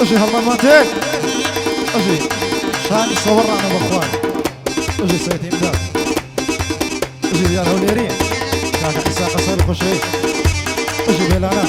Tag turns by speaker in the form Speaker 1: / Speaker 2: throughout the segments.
Speaker 1: اجي هالمرماتك اجي شان صورنا بخوان اجي سيتي امداد اجي ديال هوليرين كاك عيسى قصير خوشي اجي بيلانا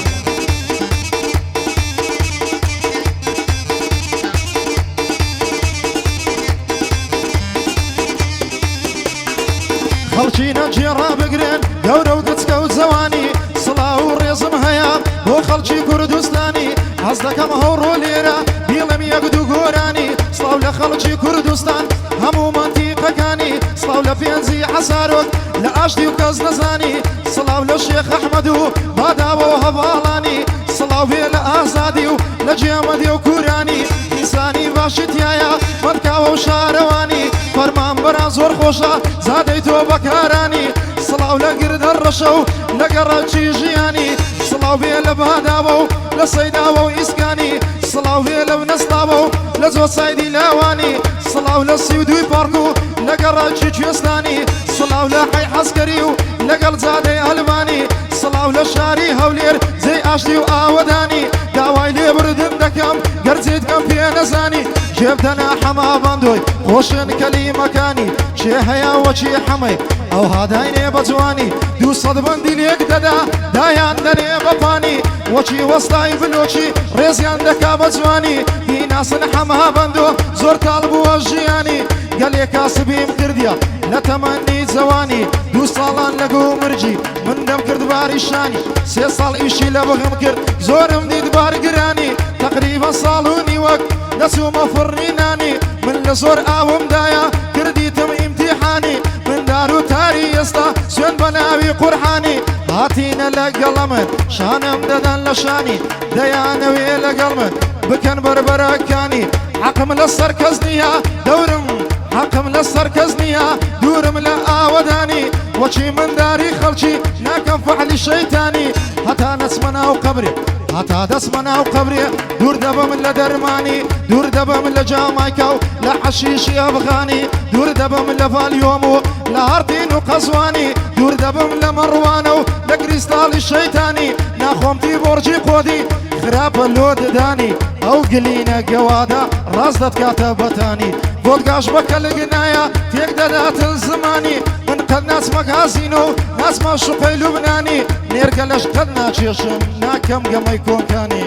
Speaker 1: خلچينا جيرا بقرين قورا ودتكا وزواني صلاة وريزم هيا بو خلچي كردستاني حزدك مهورو ليرا بيلم يقدو قوراني صلاة لخلچي كردستان همو منطقة كاني صلاة لفينزي حساروك لأشتي وكز نزاني صلاة للشيخ أحمدو بادابو هبالاني صلاة لأزادي لجيمدي وكوراني إنساني باشتيايا مدكاو وشارواني فرمان برا زور خوشا زاديتو بكاراني صلاة لقرد الرشو لقرد جياني صلاة لبادابو لسيداو إسكاني صلاة لبنسطابو لزو سيدي لاواني صلاة للسيودو باركو لقرد جيستاني صلاة لحي حسكريو لقل زادي ألباني صلاة للشاري هولير زي أشتي وآوداني داواي لي بردن دكم قرزيد كم في نزاني جبتنا حما بندوي خوشن كلي مكاني شي هيا وشي حمي او هادايني بجواني دو صد بندي ليك ددا دايان دني بباني وشي وسطاي بلوشي ريزيان دكا بجواني في ناس حما بندو زور طالبو وجياني قال لي كاسبي مكرديا لتمني زواني دو صالان لقو مرجي من دم كرد باري شاني سي صال ايشي لبغم كرد زور مديد بار قراني تقريبا صالوني وقت نسو مفرناني من لزور آوم دايا كرديتم امتحاني من دارو تاري يستا سين بناوي قرحاني هاتينا لقلمن شانم ددن لشاني ديانوي لقلمن بكن بربركاني حقم للسركزنيا دورم حقم للسركزنيا دورم لآوداني وشي من داري خلشي ناكم فعل الشيطاني حتى نسمنا وقبري حتى دسمنا وقبري دور دبا من لدرماني دور دبا من لجامايكاو لحشيشي أبغاني دور دبا من لفاليومو لهارتين وقزواني دور دبا من لمروانو لكريستال الشيطاني ناخومتي بورجي قودي خراب اللود داني او قلينا قوادا رازدت كاتبتاني بودقاش بكا لقنايا فيك دادات الزماني من قد ناس مقازينو ناس ما شقي لبناني نيرقلش قدنا تشيشم ناكم قم يكون كاني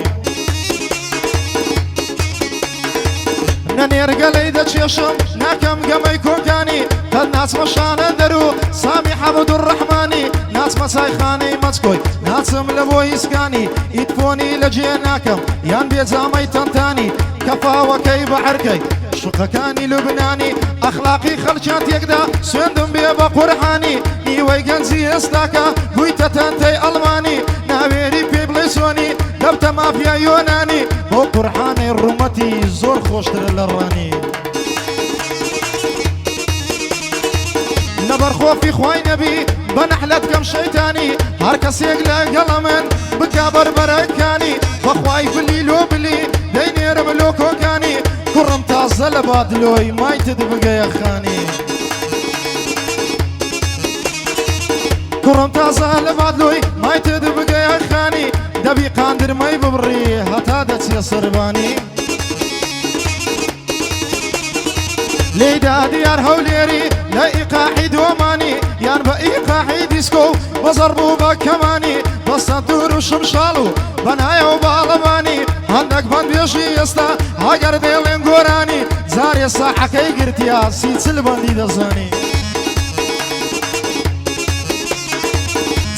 Speaker 1: نيرقل ايدا تشيشم ناكم قم يكون كاني قد ناس مشان درو سامي حمد الرحماني ناس مسايخاني مسكوي ناس ملبوي اسكاني يدفوني لجيناكم يان بيزامي تنتاني كفا وكي بحركي شقكاني لبناني اخلاقي خلشات يقدا سندم بيبا قرحاني نيوي قنزي استاكا بويتا تنتي الماني ناويري بيبليسوني دبت مافيا يوناني بو قرحاني الرمتي زور خوشتر للراني نبر خوفي خواي نبي بنحلتكم شيطاني هركس يقلق قلمن بكابر بركاني بخواي بلي لو بلي ديني رملو كوكاني كرم تازل بادلوي ما يتدبقى يا خاني كرم تازل بادلوي ما يتدبقى يا خاني دبي قاندر ما يببري هتا دتس يا صرباني ليدا ديار هوليري لا إيقاعي دوماني يان بإيقاعي ديسكو وضربوا بكماني بس الدور وشمشالو بنايا وبالباني عندك بان بيشي يستا هاجر ديلين قراني زاري الصاحة كي قرتيا سيد سلبان دي دزاني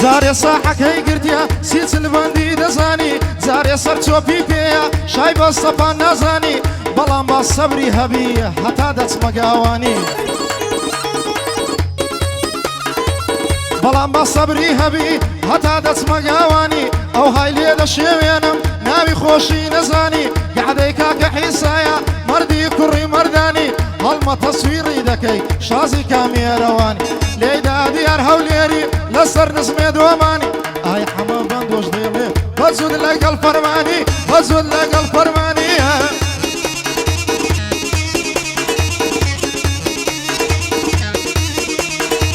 Speaker 1: زاري الصاحة كي قرتيا سيد سلبان دي دزاني زاري سرچو بيبيا شاي بصفا نزاني بلان بصبري هبي حتى دتس مقاواني بلان بصبري هبي حتى دتس مقاواني او هاي ليدا شيوينم ناوي خوشي نزاني قعديكا كحيسايا مردي كري مرداني هالما تصويري دكي شازي كاميرواني ليدا ديار هوليري لسر نسمي دوماني اي حما بندوش ديلي بزود لك الفرماني بزود لك الفرماني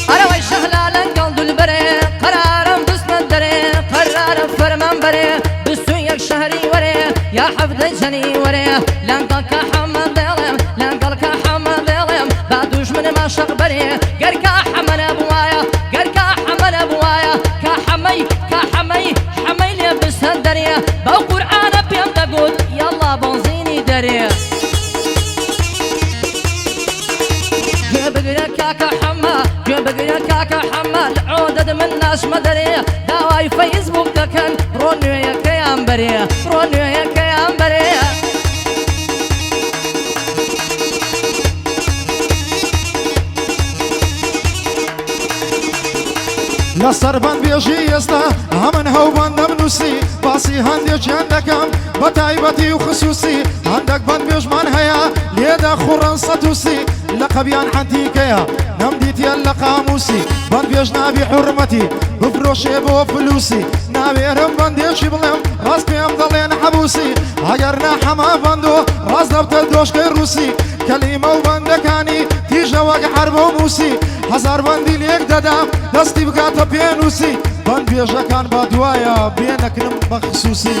Speaker 2: اروي شغلة قلد البري قرارم دست الدري قرار فرمان بري بسويك شهري وري يا حفظي جني وريه لانقلك حمد دلم لانقلك حمد دلم بعدوش من ما شغبريه قرك حمل ابوايا قرك حمل ابوايا كحمي كحمي حمي لي بسندريه بو قرآن بيم تقول يلا بنزيني دريه بقرك حما بقرك حما عودد من ناس مدريه دواي فيسبوك دكن رونو يا كيان بريه رونو يا كيان بريه
Speaker 1: لسربان بيجي يستا همن هو بندم نوسي باسي هندي عندكم بتايبتي وخصوصي عندك بند بيجمان هيا ليدا خوران ستوسي لقبيان حنتيكيا نمديت يلا قاموسي بند بيج نابي حرمتي بفروشي بو فلوسي نابي رم بندي شبلم راس بيم ضلين حبوسي هاجرنا حما بندو راس دبت الدوش روسي كلمة وبندكاني تيجا وق حرب وموسي هزار بندي ليك ددام دستي بقاتا بينوسي بند بيجا كان بدوايا بينك نم بخصوصي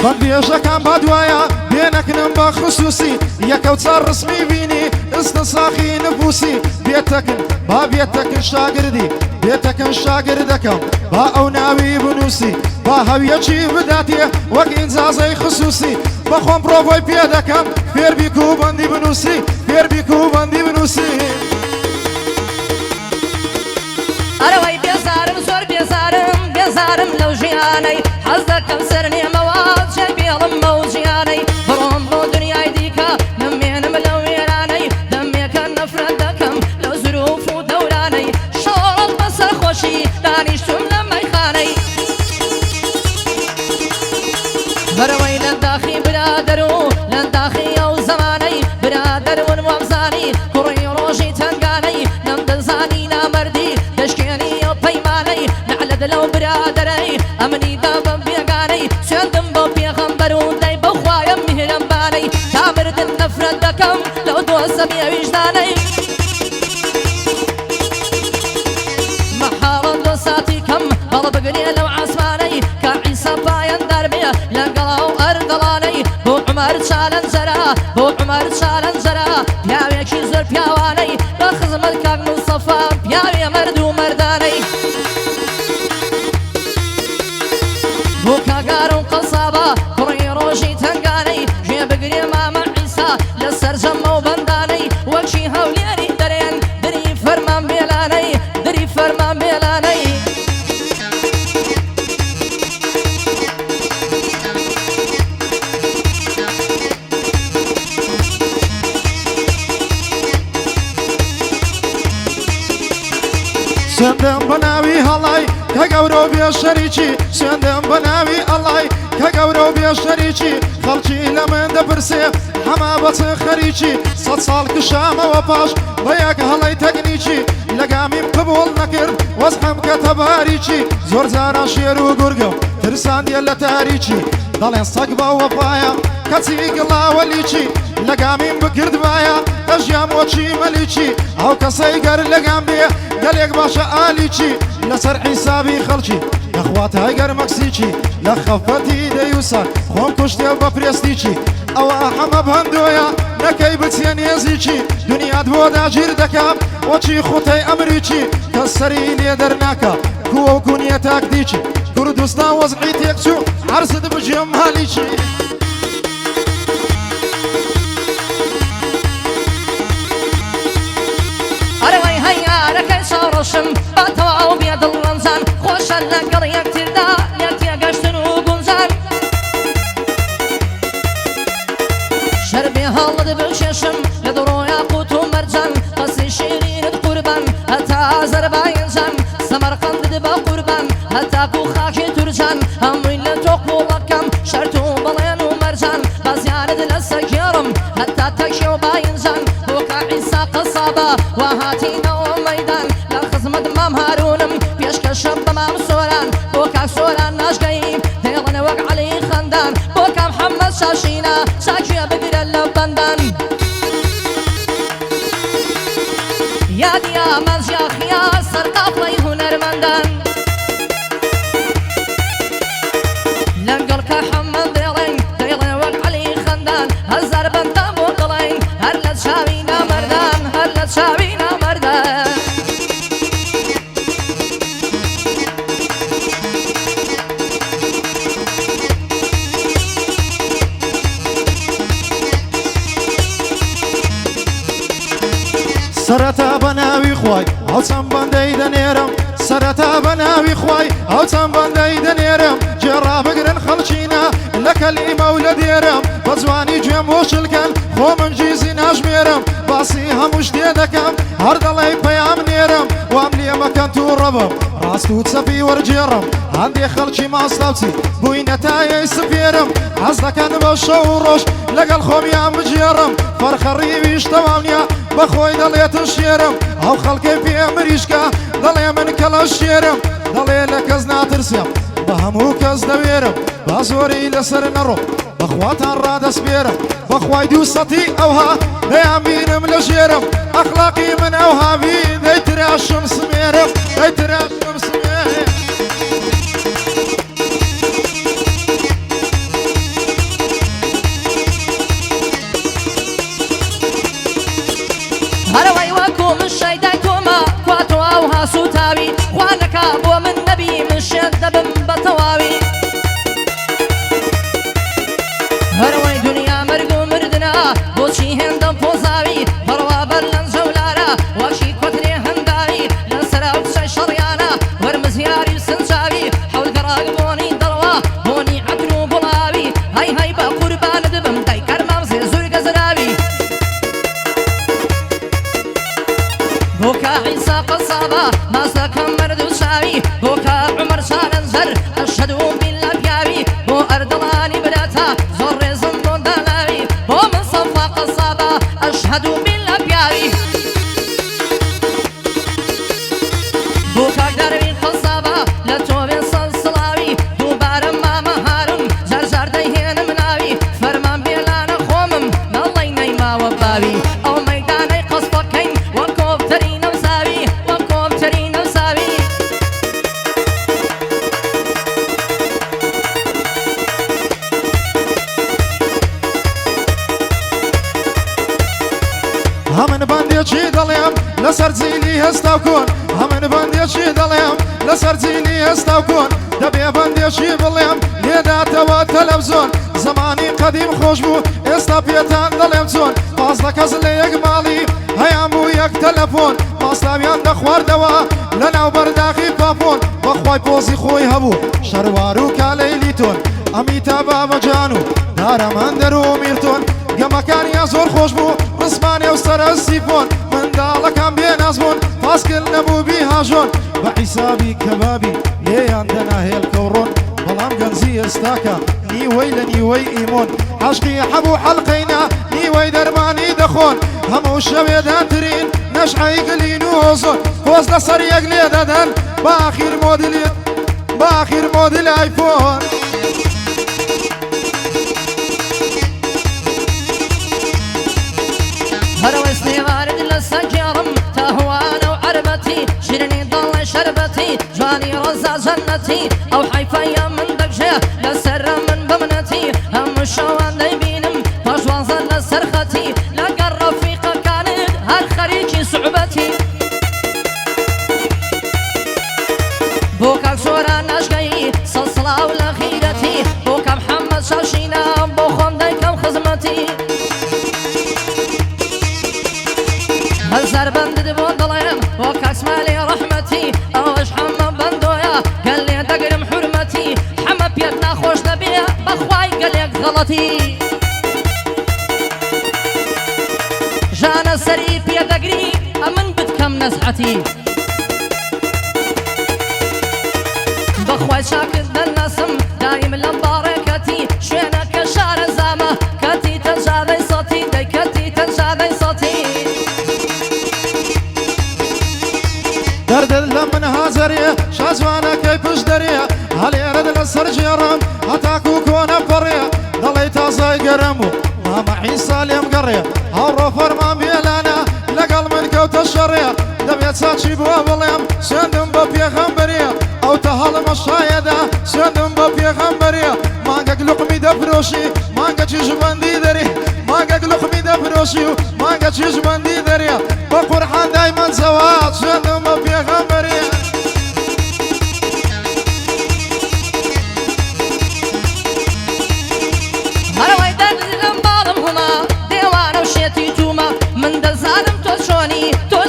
Speaker 1: بند بيجا كان بدوايا بينك نم بخصوصي يكو تصار رسمي بيني استنساخي نفوسي بيتكن با بيتكن شاقردي بيتكن شاقردكم با او ناوي بنوسي با هويتشي بداتي وك انزازي خصوصي بخوام بروفوي بيدكم فير بيكو بندي بنوسي فير بيكو بندي بنوسي
Speaker 2: أروي بيزارم زور بيزارم بيزارم لو جياني حظك سرني مواد جايبي لما وجياني بروم بو دنيا يديكا نمين ملويراني دمي كان نفردكم لو ظروف ودوراني شورت بس خوشي دانيشتم لما يخاني أروي لنداخي برادرو لنداخي أو زماني برادر ونوامزاني كوري روجي تنقاني نمدنزاني نامردي تشكيني أو بيماني نعلد لو برادري أمني دابا بيقاني سندم بو بيغمبرو داي بخوايا مهرمباني تامرد النفرد دكم لو دوسم يا وجداني محارد دوساتي كم بلا بقري لو عسماني كعيسى باين دربية لنقلاو أرضلاني بو عمر شالن زرا بو عمر شالن زرا بياوي كيزر بياواني بخزم الكاك مصطفى بياوي مردو مرداني بو كاقارو قصابة كوري روشي تنقاني جي بقري ماما عيسى لسر جمو بنداني وكشي هولياني درين دري فرمان بيلاني دري فرمان بيلاني
Speaker 1: سندم بناوي هلاي كقورو بيا شريكي سندم بناوي الله كقورو بيا شريكي خلشي لمن دبرسي حما بس خريكي صد سال كشامة وباش ضيق هلاي تقنيكي لقامي قبول نكر وزحم كتباريكي زور زارا شير وقرقو ترسان ديال تاريكي ضلين صقبة وفايا كتيق الله وليكي لقامي بكرد بايا أجيام وشي مليكي أو كسيقر لقام بيه قليق باشا آليكي لسر حسابي خلشي أخوات هايقر مكسيكي لخفتي ديوسا خوم كشتي وببريستيكي أو أحمى بهندويا نكي بتسين يزيكي دنيا دبودا جير دكاب وشي خوتي أمريكي كسري لي درناكا كو كونيتاك ديكي كردستان وزعيت يكسو عرسد بجيم هاليكي
Speaker 2: أروي هيا ركي صارشم باتوا بيد الرمزان خوش اللقر يكتر دا يكتر قشتن وقنزان شربي هالد بششم يدرو ياقوت ومرجان قصي شيرين قربان هتا أزربايجان سمرقند دبا قربان هتا كوخاكي ترجان همين لتوقو لكم شرطو بلين ومرجان بزيارد لسكيرم هتا تكشيو باينجان بوكا عيسى قصابة وهاتينا وميدان لخزمد مام هارونم بيشك الشب مام سوران بوكا سوران ناشقايم ديغن وق علي خندان بوكا محمد شاشينا شاكيا بقر اللبندان يا ديا مزيا خيا سرقاف لي هنرمندان
Speaker 1: سەرەتا بە ناوی خوای ئەو چەند بەندەی دەنێرم سەرەتا بە ناوی خوای ئەو چەند بەندەی دەنێرم جێڕا بگرن خەڵکینە لە کەلیمە و لە دێرم بە جوانی گوێم وشلکەن خۆ من گیزی ناژمێرم باسی هەموو شتێ دەکەم هەر دەڵێ پەیام نێرم وام لێ مەکەن تو ڕەبم ڕاست و چەپی وەرجێڕم هەندێک خەڵکی ماسلاوچی بووینە تایەی سپێرم حەز دەکەن بە شەو و ڕۆژ لەگەڵ خۆمیان بجێڕم فەرخەڕیویش تەواو نییە بەخۆی دەڵێتن شێرم ئەو خەڵکەی پێ مریشکە دەڵێ من کەڵە شێرم دەڵێ لە کەس ناترسم بە هەموو کەس دەوێرم با زۆری لەسەر نەڕۆ بەخواتان ڕادەسپێرم بەخوای دوو سەتی ئەوها دەیان بینم لە ژێرم ئەخلاقی من ئەوها بین دەیتراشم سمێرم دەیتراشم سمێرم
Speaker 2: هەرەوەی وەکو من شەیدای تۆمە کوا تۆ ئەوها سوتاوی خوا نەکا بۆ من نەبی من شێت دەبم بە تەواوی هەرەوەی دنیا مەرگ و مردنە بۆچی هێندەم پۆزاوی بەڕوا بەر لەنج جەولارە وەشی کۆترێ هەنداوی لەسەرا و قسەی شەڕیانە وەرمزیاری و سنجاوی حەولگەڕاگ بۆنی دڵەوە بۆنی عەدل و گوڵاوی هەی هەی بە قوربانت بم دای کەرمام زێ زوور گەزراوی بۆکە عیسا قەسابە ماس دەکەم مەرد و چاوی بۆکە عومەر چالەنجەر ئەشهەدو بیللا پیاوی بۆ ئەردەڵانی براتە زۆر ڕێزم بۆ دالاوی بۆ من سەفا قەسابە ئەشهەدو بیللا پیاوی بۆ کاکداروین قەسابە لە تۆ بێ سەڵسڵاوی دووبارە مامە هارم جارجار دەیهێنم ناوی فەرمان بێلانە خۆمم نەڵەی نەیماوە باوی ئەو مەیدانەی قەسبەکەین وە کۆبتەری نەوساوی وە کۆبتەری نەوساوی
Speaker 1: هەمن بەندێکی دەڵێم لەسەر جیلی هەستا کۆن هەمن بەندێکی دەڵێم لەسەر جیلی هەستا کۆن دەبێ بەندێکی بڵێم لێداتەوە تەلەڤزۆن زمانی قەدیم خۆش بوو ئێستا پێتان دەڵێم چۆن پازدە کەس لە یەک ماڵی هەیان بوو یەک تەلەفۆن ماسلاویان دەخواردەوە لە ناو بەرداخی پاپۆن بەخوای پۆزی خۆی هەبوو شەروار و کالەی لیتۆن ئەمیتا بابەجان و دارەمەندەر و میرتۆن گەمەکانیان زۆر خۆش بوو ڕسمانێ و سەرە سیفۆن منداڵەکان بێناز بوون پاسکرد نەبوو بیهاژۆن بە حیسابی کەبابی لێیان دەناهێل کەوڕۆن بەڵام گەنجی ئێستاکە نیوەی لە نیوەی ئیمۆن عەشقی حەبوو حەڵقەینا نیوەی دەرمانی دەخۆن هەموو شەوێدانترین نەشعەی گلین و ئۆزۆن پۆز لەسەر یەک لێ دەدەن بە ئاخیر مۆدل ئایفۆن
Speaker 2: هەرەوەی سلێمانت لە سەنجێڕم تا هوانە و عەربەتی شیرنی دڵی شەربەتی جوانی ڕەزا جەنەتی ئەو حەیفەیە من دەکشێ لەسەرە من بمنەتی هەموو شەوان دەیبینم پەشوازە لەسەر خەتی لەگەڵ ڕەفیقەکانت هەر خەریکی سوعبەتی بۆ کاک سۆران ناشگەیی سەڵسڵاو لە خیرەتی بۆ کە محەممەد شاشینە بۆ خۆم دەیکەم خزمەتی هەزار بەندت بۆ دڵێم بۆ کاکسمالی ڕەحمەتی ئەوەش حەمە بەندۆیە گەل لێ دەگرم حورمەتی حەمە پێت ناخۆش دەبێ بەخوای گەلێک غەڵەتی ژانە سەری پێدەگری ئەمن بتکەم نەزعەتی بەخوای چاکت دەناسم دایم لەم باڕێکەتی شوێنەکە شارە زامە کەتی تەنجادەی سەتی دەیکەتی تەنجادەی سەتی
Speaker 1: دەردت لە من هازەرێ شازوانەکەی پشت دەرێ هەلێرت لەسەر جێڕم هەتاکو کۆنە پەڕێ دەڵێی تازای گەرم و مامە عیسا لێم گەڕێ هەوڕۆ فەرمان بێلانە لەگەڵ من کەوتە شەڕێ دەبێت چاچی بۆ بڵێم سوێندم بە پێغەمبەرێ ئەو تە هەڵمە شایەدا سوێندم بە پێغەمبەرێ مانگەک لوقمی دەفرۆشی مانگە چیژبەندی دەرێ مانگەک لوقمی دەفرۆشی و مانگە چیژبەندی دەرێ بە قورحان دایمەن زەوات سوێندم بە پێغەمبەرێ
Speaker 2: هەرەوەی دەردت لەم باڵم هەما دێوانە و شێتی توومە من دەزانم تۆ چۆنی تۆ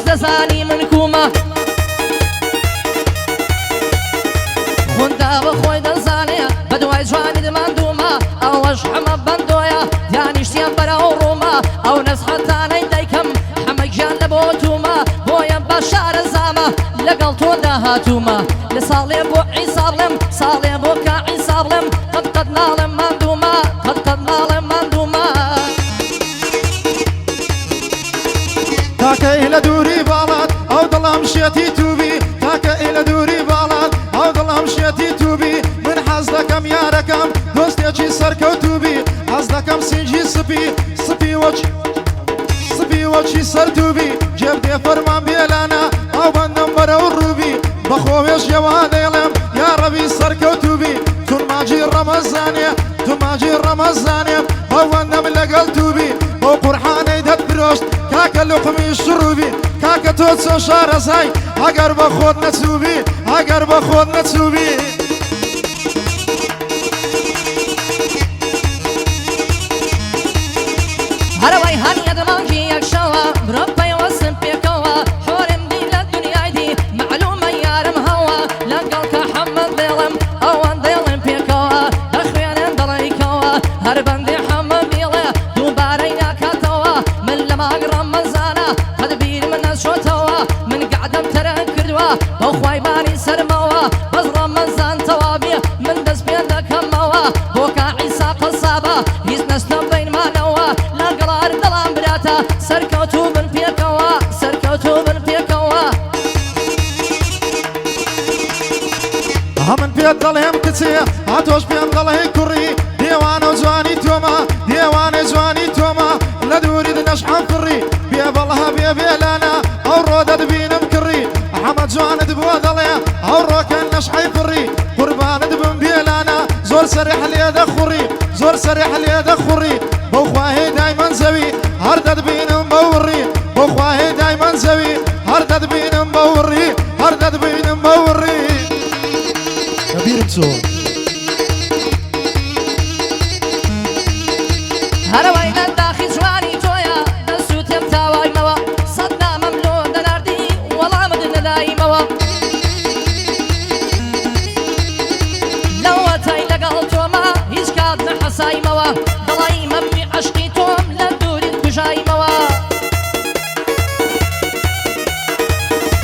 Speaker 2: خوندا بخۆی دەزانێ بەدوای جوانی دماندوومە ئەوەش هەمە بەندۆیە دیانیشتیان بەرەو ڕوومە ئەو نەزحەتانەی دایکەم هەمە گیان لە بۆ توومە بۆیە بە شارەزامە لەگەڵ تۆدا هاتوومە لە ساڵێ بۆ عیسا بڵێم ساڵێ بۆ کا عیسا بڵێم قەت ناڵێم ماندوومە قەت ناڵێم ماندوومە
Speaker 1: تاکە لە دووری باڵات ئەو دڵام شێتی تووبی تاکە لە دووری باڵات ئەو دڵام شێتی تووبی من حەز دەکەم یارەکەم دۆستێکی سەرکەوتوبی حەز دەکەم سینجی سپی وەکی سەرتوبی جێب دێ فەرمان بێلانە ئەو بەندەم بەرەو ڕووبی بەخۆوێش یەوە دەیڵێم یا ڕەبی سەرکەوتوبی تورماجی ڕەمەزانێ تورماجی ڕەمەزانێ ئەو بەندەم لەگەڵ تووبی بۆ قورحانەی دەتبرۆشت کاکە لوقمی شڕوبی کاکە تۆ چۆ شارەزای ئەگەر بە خۆت نەچووبی ئەگەر بە خۆت نەچووبی
Speaker 2: هەرەوەی هەنیە دەمانگی یەکشەوە برۆ پەیوەستم پێکەوە حۆرم دی لە دنیای دی معلومە یارم هەوە لەگەڵ کە حەمەد دێڵم ئەوەن دێڵم پێکەوە دەخوێنن دڵێکەوە هەر بەندێ حەمە بێڵێ دووبارەی ناکاتەوە من لە ماگ ڕەمەزانە قەت من نەچۆتەوە من گعدەم تەرەن کردووە بەو خوایبانی سەرمەوە بەس ڕەمەزان تەوابێ من دەست پێ دەکەمەوە بۆ کا عیسا قەسابە هیچ نەستە بینمانەوە لەگەڵار دڵام براتە سەرکەوتوو بن پێکەوە سەرکەوتوو بن پێکەوە
Speaker 1: هەمن پێت دەڵێم کچێ هاتۆش پێم دەڵێ کوڕی دێوانە و جوانی تۆمە دێوانە جوانی تۆمە لە دووری دنەشحەم فڕی بێ بەڵها بێ بێلانە ئەو ڕۆ دەدبینم کڕی حەمە جوانت بووە دەڵێ ئەو ڕۆکە نەشحەی فڕی قوربانت بم بێلانە زۆر سەریح لێ دەخوڕی زۆر سەریح لێ دەخوڕی بەو خواهێ دایمەن زەوی هەر دەدبینم بەوڕی بۆ خواهێ دایمەن زەوی هەر دەدبینم بەوڕی هەر دەدبینم بەوڕی کەبیرم چۆ
Speaker 2: هەرەوەی نەنداخی جوانی تۆیە دەسووتێم تاوایمەوە سەد نامەم لۆ دەناردی وەڵامت نەدایمەوە لەوەتای لەگەڵ تۆمە هیچ کات نەحەسایمەوە دڵی مەبنی عەشقی تۆم لە دووریت کوژایمەوە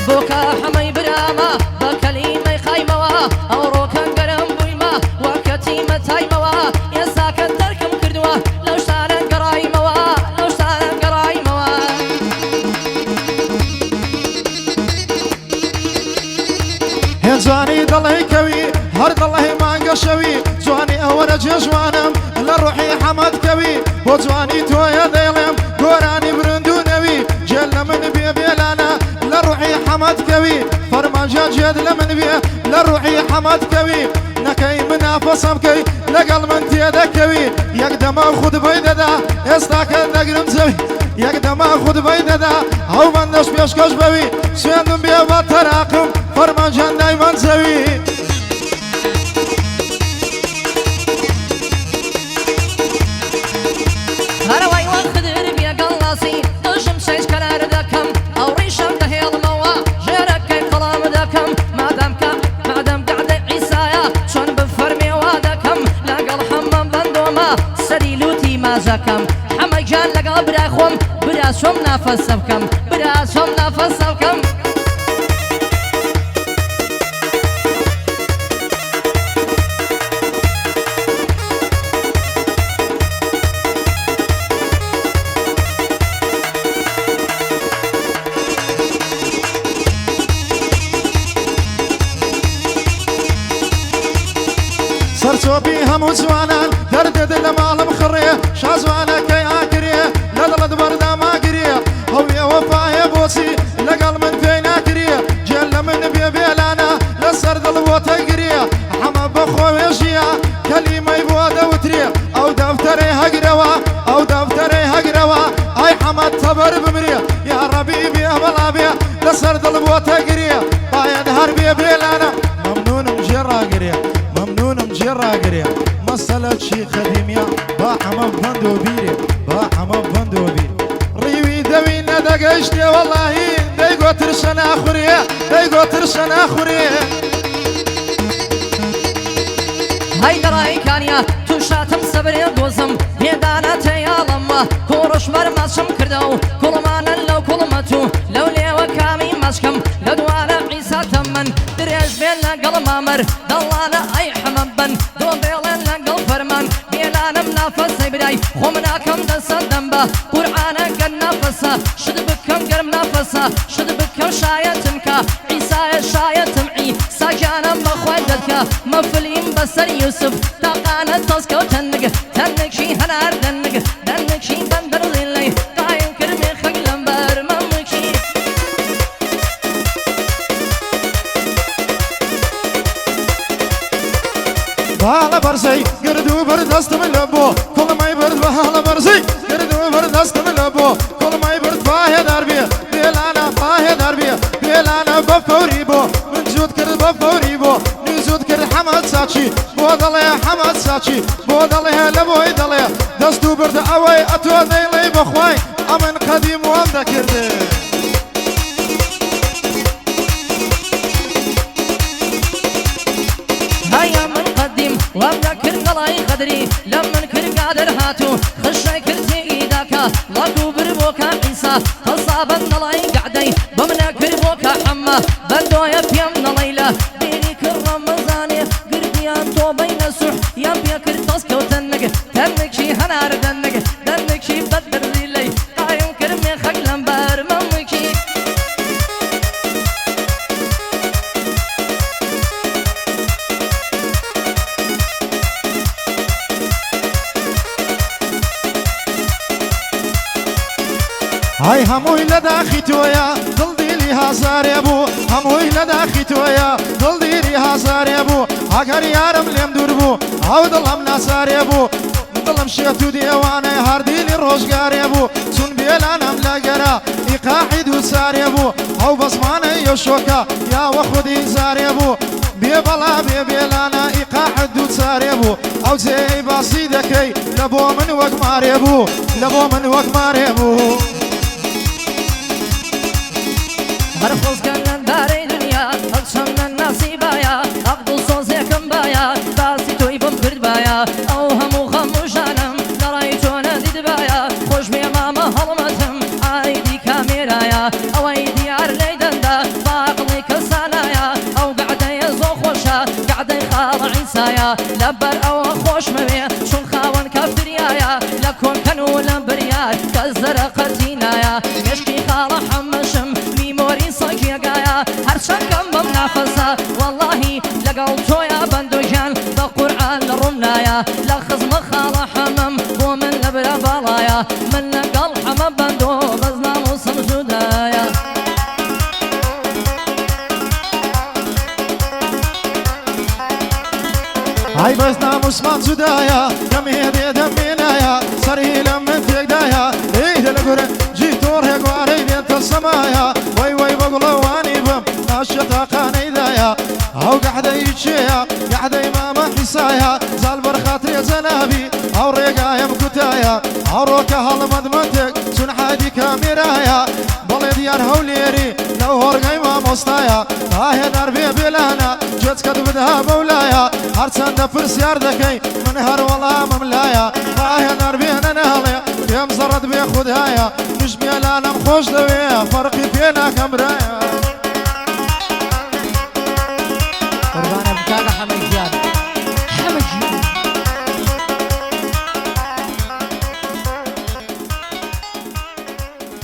Speaker 2: بۆ کە هەمەی برامە بە کەلیمەی خایمەوە ئەو ڕۆکە گەرم بوویمە وەکەتیمە تایمەوە ئێستاکە دەرکم کردووە لەو شتانە گەڕایمەوە لەو شتانە گەڕایمەوە
Speaker 1: هێن جوانی دڵی کەوی هەر دڵی مانگە شەوی جوانی ئەوەرە جێژوانم لە ڕوحی حەمەد کەوی بۆ جوانی تۆیە دەیڵێم گۆرانی برند و نەوی جێل لە من بێ بێلانە لە ڕوحی حەمەد کەوی فەرمانجە جێد لە من بێ لە ڕوحی حەمەد کەوی نەکەی منافەسەم کەی لەگەڵ من تێدەکەوی یەکدەما خودبەی دەدا ئێستاکە دەگرم زەوی یەکدەما خودبەی دەدا ئەو بەندەش پێشکەش بەوی سوێندم بێ بە تەراقم فەرمانجان دایمەن زەوی
Speaker 2: هەرەوەی وەک خدر بێگەڵاسی دژم شەیش کەرار دەکەم ئەو ڕیشەم دەهێڵمەوە ژێرەکەی قەڵام دەکەم مادەم گەعدەی عیسایە چۆن بفەرمێوا دەکەم لەگەڵ هەمەم بەندۆمە سەری لوتی ماژەکەم حەمە گیان لەگەڵ برا خۆم برا چۆم نافەسە بکەم برا چۆم نافەسە بکەم
Speaker 1: سەرچۆپی هەموو جوانان دەردت لە ماڵم خڕێ شازوانەکەی ئاگرێ لە دڵت بەرداماگرێ هەوێ وەفاهێ بۆچی لەگەڵ من پێی ناگرێ جێل لە من بێ بێلانە لەسەر دڵ بۆتە گرێ حەمە بەخۆوێژیە کەلیمەی بۆ دەوترێ ئەو دەفتەرەی هەگرەوە ئەو دەفتەرەی هەگرەوە ئای حەمەد تەبەر بمرێ یا ڕەبی بێ بەڵا بێ لەسەر دڵ بۆتە گرێ باید هەر بێ بێلانە مەمنونم ژێڕاگرێ ممنونم جێڕاگرێ مەسەلە چی خەدیمیە با حەمە بەند و بیرێ با حەمە بەند و بیر ڕیوی دەوی دقشتي والله ديقو ترشن اخوري ديقو ترشن اخوري
Speaker 2: هاي دراي كانيا تو شاتم صبري دوزم بيدانا تيالما كورش مرماشم كردو كل ما نلو كل ما تو لو لي وكامي ماشكم لدوانا عيسى تمن دريج بين لقل مامر دلانا اي حمبن دو بيلن لقل فرمان بيلانا منافس بداي خمناكم دسدن با قرآنا قد نفسا شد بكم قرم نفسا شد بكم شايتمك عيسى شايتم عيسى كان مخوادتك مفلين بسر يوسف تاقانا تسكو تنق تنق شي هنار دنق دنق شي بندر للي قايم كرمي خقلن بار ممكي
Speaker 1: بحال برزي قردو بردست من لبو كل ما يبرد بحال برزي قردو بردست من لبو كل ما يبرد باه دربي بيلانا باه دربي بيلانا بفوري بو من جود كرد بفوري بو نزود كرد حمد ساتشي بودل يا حمد ساتشي بودل يا لبوي دل دستو برد اوي اتو ديلي بخواي امن قديم وام ذكرت
Speaker 2: هيا من قديم وابدا كل قلاي قدري لمن كل قادر هاتو خشي كرتي ايداكا لاكو بربوكا عيسى تصابن نلاي قعدي بمنا كربوكا حما بدو يبيم نليلة بيني كرم مزاني قربيان تو بين سوح يبيا كرتاسكو تنق تنق شي هنار دنق دنق شي بدر ليلي قايم كرمي خقلن بار ممكي
Speaker 1: هاي هموي لداخي تويا ضل ديلي هزار يا بو هموي لداخي تويا ضل ديلي هزار يا بو اگر يارم لم دربو او ضلم ناسار يا بو ضلم شيتو ديوانه هر ديلي روزگار يا بو سن بيلانم لگرا اقاعد وسار يا بو او بسمانه يشوكا يا وخدي زار يا بو بيبلا بيبلانا اقاعد وسار يا بو او زي باسيدكي لبو من وقمار يا بو لبو من وقمار يا بو
Speaker 2: هرخوز كان داري دنيا أقسمنا النصيبايا أقدو صوزيكم بايا باسي تويبم كرد بايا أو همو خموشانم نرايتونا ديد بايا خوش بي ماما هلمتم عايدي كاميرايا أو ايدي عرلي دندا باقلي كسانايا أو قعدي يزو خوشا قعدي خال عيسايا لبر أو خوش مبي شون خاون كفتريايا لكون كانوا لبرياي كالزرقتينايا يشكي خال حمشم ميموري صاكي قايا هرشكم بمنافسة والله لقل تويا بندوجان بقرآن رمنايا لخز مخالة حمم ومن لبرا بالايا من لقل حمم بندو غزنا مصم جدايا
Speaker 1: هاي بس ناموس ما زدايا كم هدي دمينايا سري لمن تقدايا ايه القرى جيتور هيك واري بيت السمايا وي وي بقولوا واني بم ناشطة قاني دايا او قاعدة يتشيا قاعدة امام حسايا زال برخاطري زنابي او ريقايا مكتايا او روكا هالمدمتك سن حادي كاميرايا بلي ديار هوليري لو هورقاي ما مصطايا هاي دربي بلانا جوت كد بدها مولايا هرسان دفرس ياردكي من هر والله مملايا هاي دربي نهلي يم زرد بياخدهايا مش بيلانا مخوش دويا فرقي فينا كمرايا